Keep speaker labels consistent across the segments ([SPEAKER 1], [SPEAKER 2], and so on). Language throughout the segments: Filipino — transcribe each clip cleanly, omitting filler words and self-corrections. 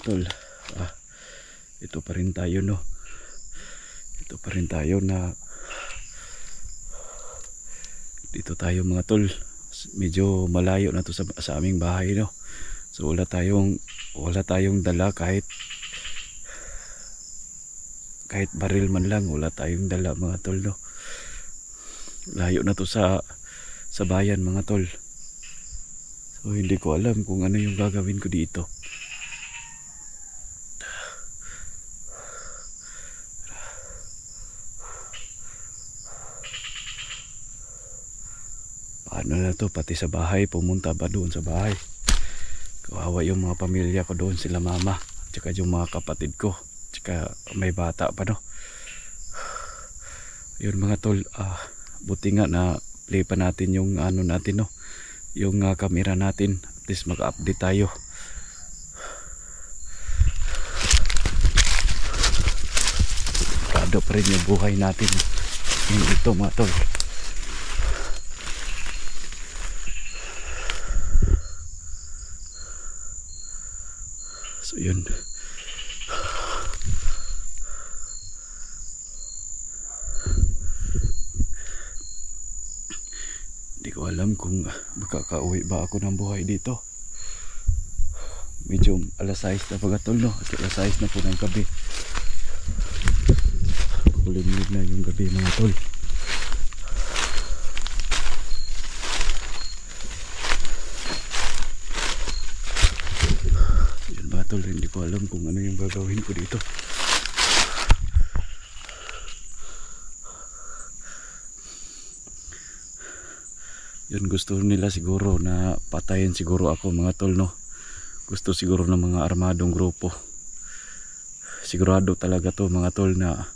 [SPEAKER 1] tol. Ito pa rin tayo, no. Ito pa rin tayo na dito tayo mga tol. Medyo malayo na to sa aming bahay, no. So wala tayong dala kahit baril man lang, wala tayong dala mga tol, no. Layo na to sa bayan mga tol. So hindi ko alam kung ano yung gagawin ko dito. Paano na to, pati sa bahay, pumunta ba doon sa bahay? Kawawa yung mga pamilya ko doon, sila mama, tsaka yung mga kapatid ko, tsaka may bata pa, no. Yun mga tol, buti nga na play pa natin yung ano natin, no, yung camera natin, at least mag-update tayo. Kado pa rin yung buhay natin yung ito mga tol. So yun, hindi ko alam kung makakauwi ba ako ng buhay dito. Medyo alas 6 na pagatol, no, at alas 6 na po ng gabi. Kulimig na yung gabi mga tol. Yun mga tol, hindi ko alam kung ano yung gagawin ko dito. Yun, gusto nila siguro na patayin siguro ako mga tol, no. Gusto siguro ng mga armadong grupo. Sigurado talaga to mga tol na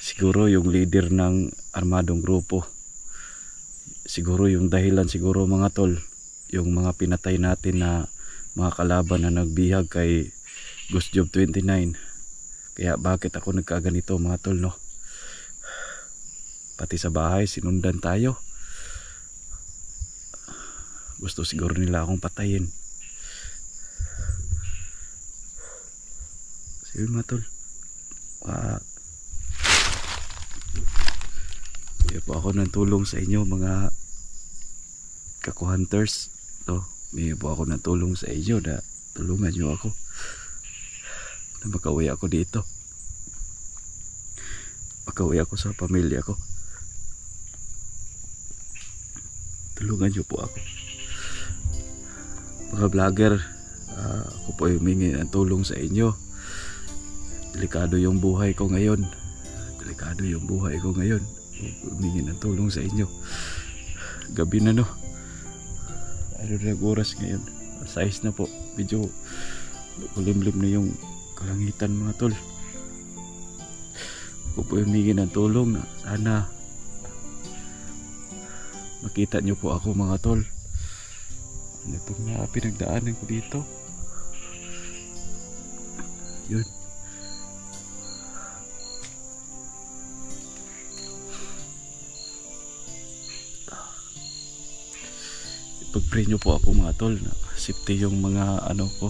[SPEAKER 1] siguro yung leader ng armadong grupo. Siguro yung dahilan siguro mga tol, yung mga pinatay natin na mga kalaban na nagbihag kay Ghost Job 29. Kaya bakit ako nagkaganito mga tol, no. Pati sa bahay sinundan tayo. Gusto siguro nila akong patayin. Sige mga tol, kaya po ako ng tulong sa inyo mga kaku-hunters, to. May po ako ng tulong sa inyo na tulungan nyo ako na makauwi ako dito, makauwi ako sa pamilya ko. Tulungan nyo po ako mga vlogger. Ako po ay humingi ng tulong sa inyo. Delikado yung buhay ko ngayon, humingi ng tulong sa inyo. Gabi na, no. Ano na oras ngayon? 6 na po. Medyo kulimlim na yung kalangitan mga tol. Ako po humingi ng tulong na sana makita nyo po ako mga tol. Itong pinagdaanan ko dito. Yun. Ipag-pray nyo po ako mga tol na safety yung mga ano ko,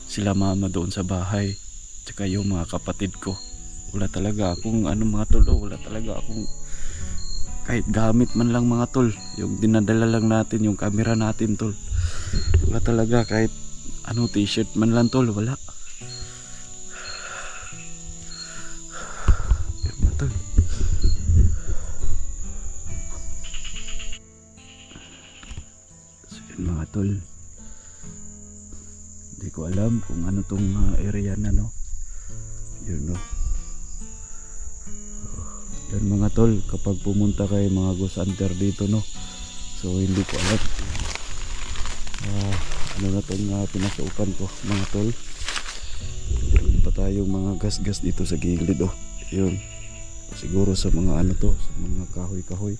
[SPEAKER 1] sila mama doon sa bahay, tsaka yung mga kapatid ko. Wala talaga akong ano mga tol, wala talaga akong kahit gamit man lang mga tol. Yung dinadala lang natin, yung camera natin tol, wala talaga. Kahit ano t-shirt man lang tol, wala. Yan mga tol. So yun mga tol, hindi ko alam kung ano tong area na, no. Yun, no. Yan mga tol, kapag pumunta kayo mga ghost hunter dito, no, so hindi ko alam ano na itong pinasukan ko mga tol. Meron pa tayong mga gas-gas dito sa gilid, oh. Yun, siguro sa mga ano to, sa mga kahoy-kahoy.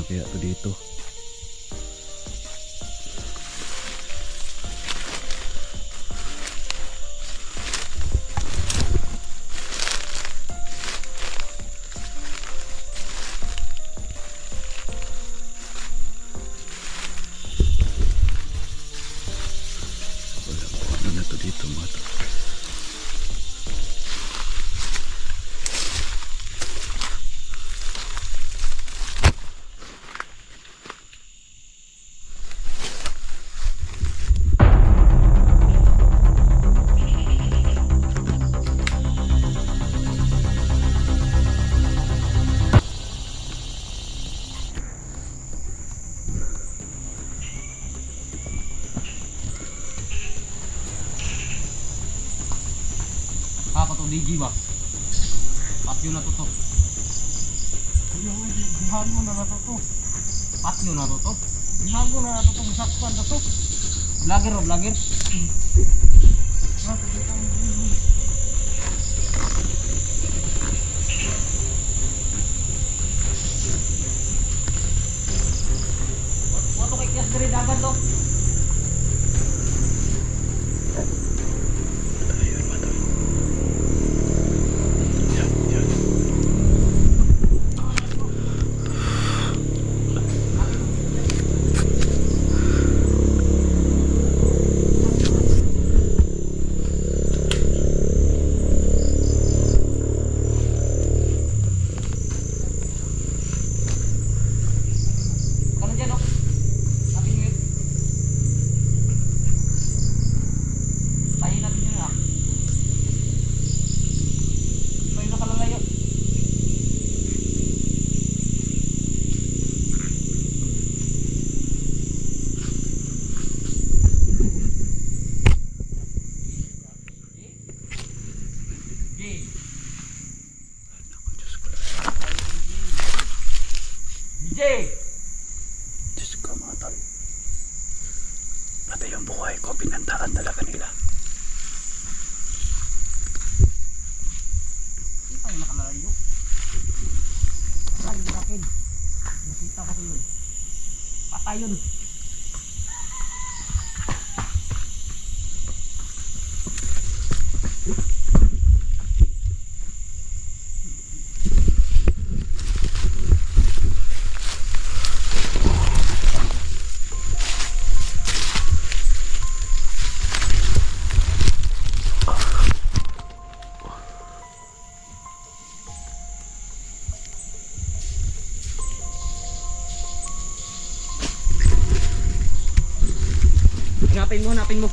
[SPEAKER 1] kaya to dito. Wala po ano na to dito mga to.
[SPEAKER 2] Digi ba? Patyo na to. Dihan mo na to. Patyo na to. Dihan mo na to. Sakpan na to. Vlogger o vlogger? Wato kay kiyas dari dagat to.
[SPEAKER 1] Diyos ko mga tol. Pati yung buhay ko pinantaan talaga nila.
[SPEAKER 2] Hindi tayo nakalalayo. Patay yung akin. Nakita ko yun. Patay yun. Hanapin mo.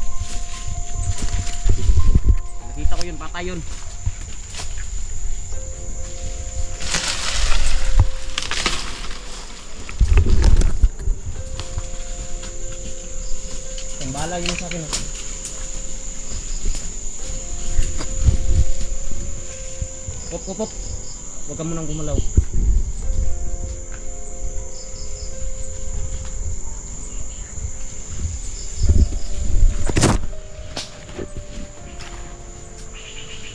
[SPEAKER 2] Nakita ko yun, patay yun. Ang bala yun sa akin. Pop. Huwag ka munang gumalaw.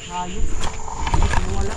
[SPEAKER 2] Hayop. Hindi wala.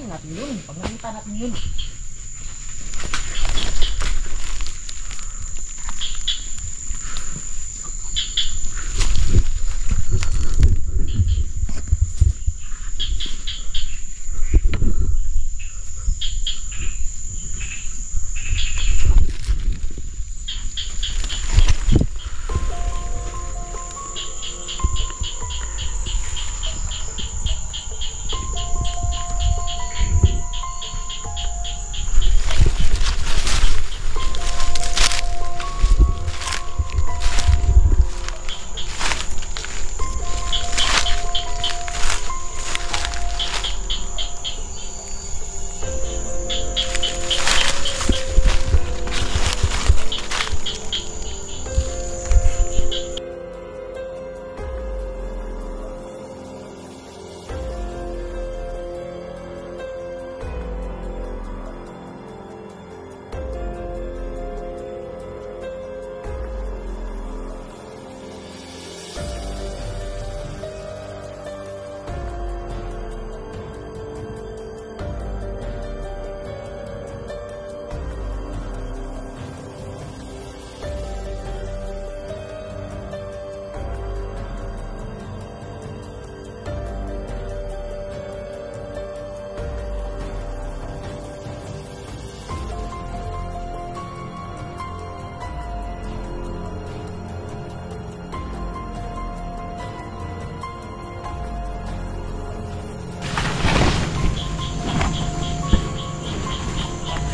[SPEAKER 2] Natin yun, pag nakita natin yun.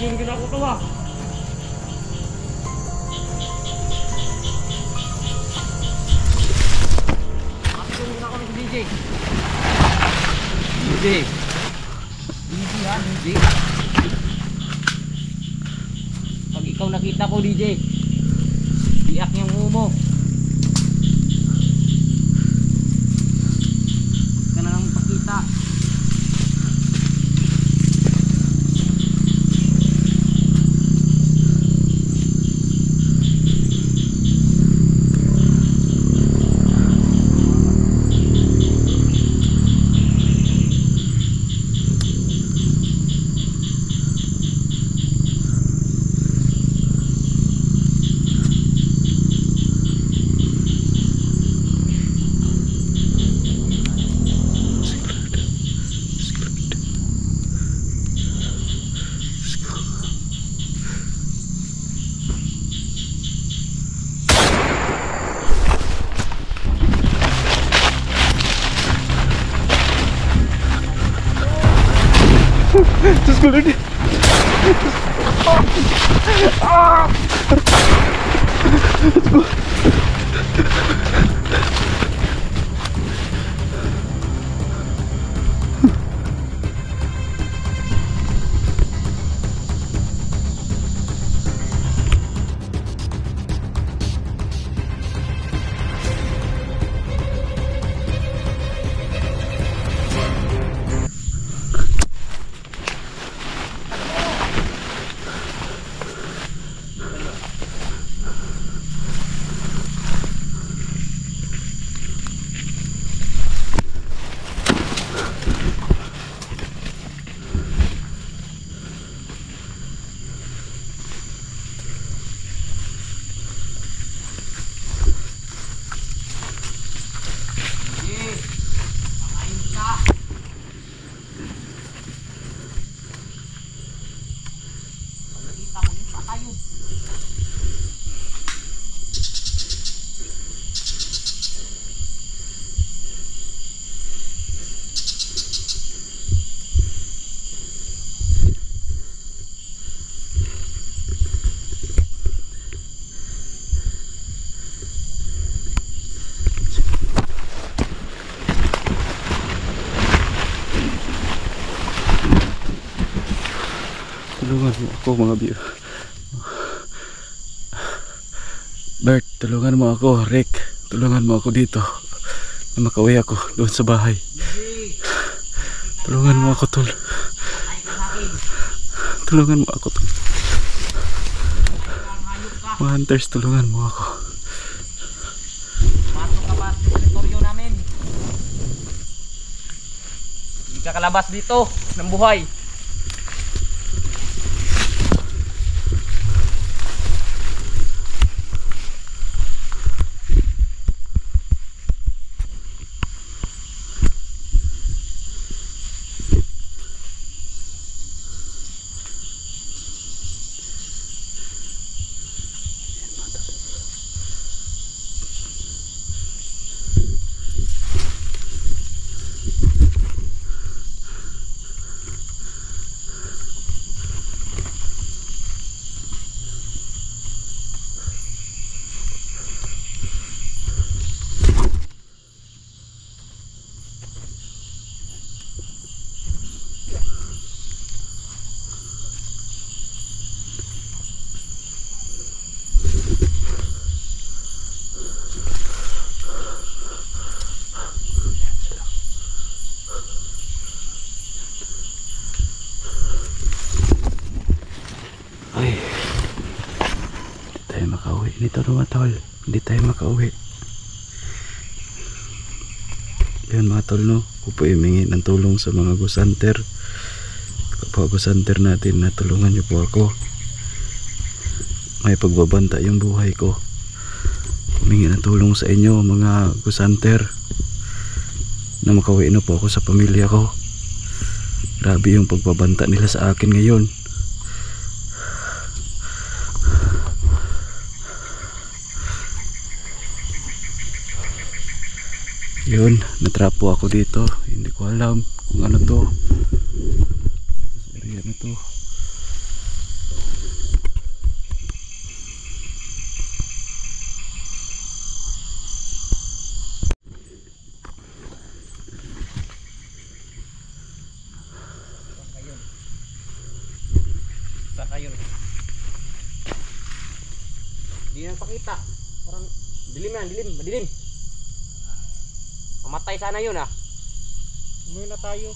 [SPEAKER 2] Pakyong gina ko to ah. Pakyong gina ko ni DJ. DJ. DJ ha, DJ. Pag ikaw nakita ko DJ, biak niyang umo. Ka na lang pakita.
[SPEAKER 1] Diyos ko Lord. Diyos ko. Tulungan mo ako mga biyo. Bert, tulungan mo ako. Rick, tulungan mo ako dito. Na makauwi ako doon sa bahay. Tulungan mo ako tol. Tulungan mo ako tol. Mga hunters, tulungan mo ako.
[SPEAKER 2] Masok ka pa sa teritoryo namin. Hindi ka kalabas dito ng buhay.
[SPEAKER 1] Ay, hindi tayo makauwi nito mga tol. Hindi tayo makauwi. Yan mga tol, no? Ako po humingi ng tulong sa mga ghost hunter. Kapag ghost hunter natin, na tulungan niyo po ako. May pagbabanta yung buhay ko. Humingi ng tulong sa inyo mga ghost hunter, na makauwi na po ako sa pamilya ko. Grabe yung pagbabanta nila sa akin ngayon. Yun, natrap po ako dito. Hindi ko alam kung ano to. Area na to.
[SPEAKER 2] Saka yun. Hindi na pakita. Parang dilim yan, dilim, madilim. Mamatay sana yun ah. Umuwi na tayo.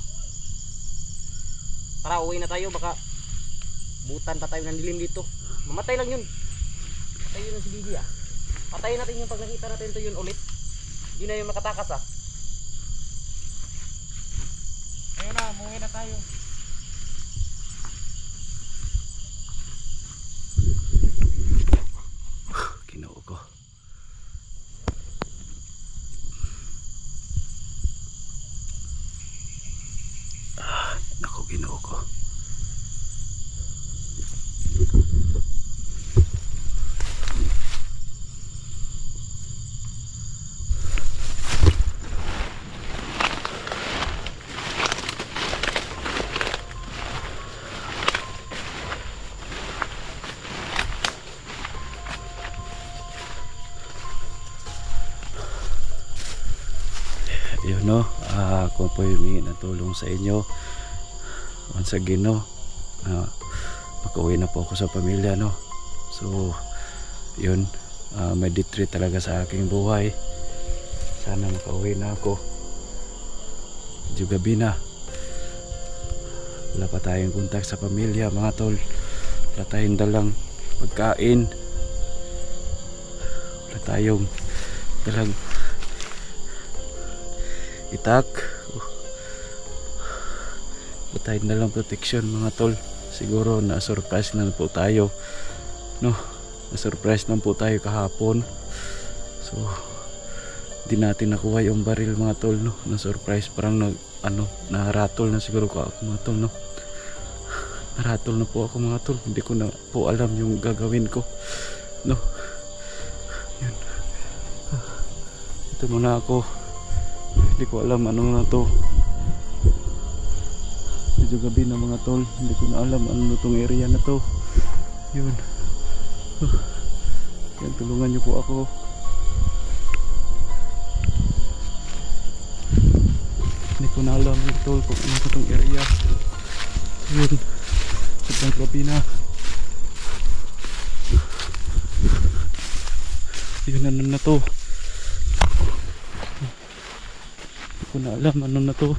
[SPEAKER 2] Tara, uwi na tayo. Baka butan pa tayo ng dilim dito. Mamatay lang yun. Patay yun si Gigi ah. Patayin natin yung pag nakita natin ito yun ulit. Hindi na yung makatakas ah. Ayun na, umuwi na tayo.
[SPEAKER 1] Ginoo ko. Naku, Ginoo ko. Yun no, kung po humingi ng tulong sa inyo once again no, makauwi na po ako sa pamilya no. So yun, may detreat talaga sa aking buhay. Sana makauwi na ako. Medyo gabi na, wala pa tayong contact sa pamilya mga tol. Wala tayong dalang pagkain, wala tayong dalang itak, patay na lang protection mga tol. Siguro na surprise na po tayo no, na surprise na po tayo kahapon. So di natin nakuha yung baril mga tol no, na surprise. Parang naratol na siguro ko ako mga tol no, naratol na po ako mga tol. Hindi ko na po alam yung gagawin ko no. Yun, ito muna ako. Hindi ko alam ano na to. Medyo gabi na mga tol. Hindi ko na alam ano na tong area na to. Yun. Yan, tulungan nyo po ako. Hindi ko na alam mga tol kung ano tong area. Yun. Sobrang gabi na. Yun, ano na to. Hindi ko na alam ano na to.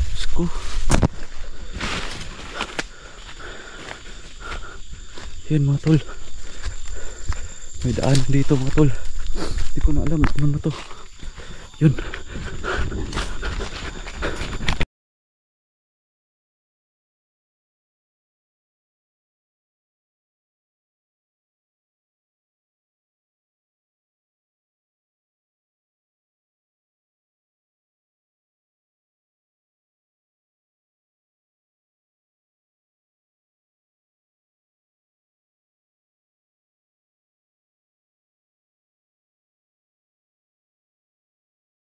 [SPEAKER 1] Diyos ko. Yan mga tol, may daan dito mga tol. Hindi ko na alam ano na to. Yun.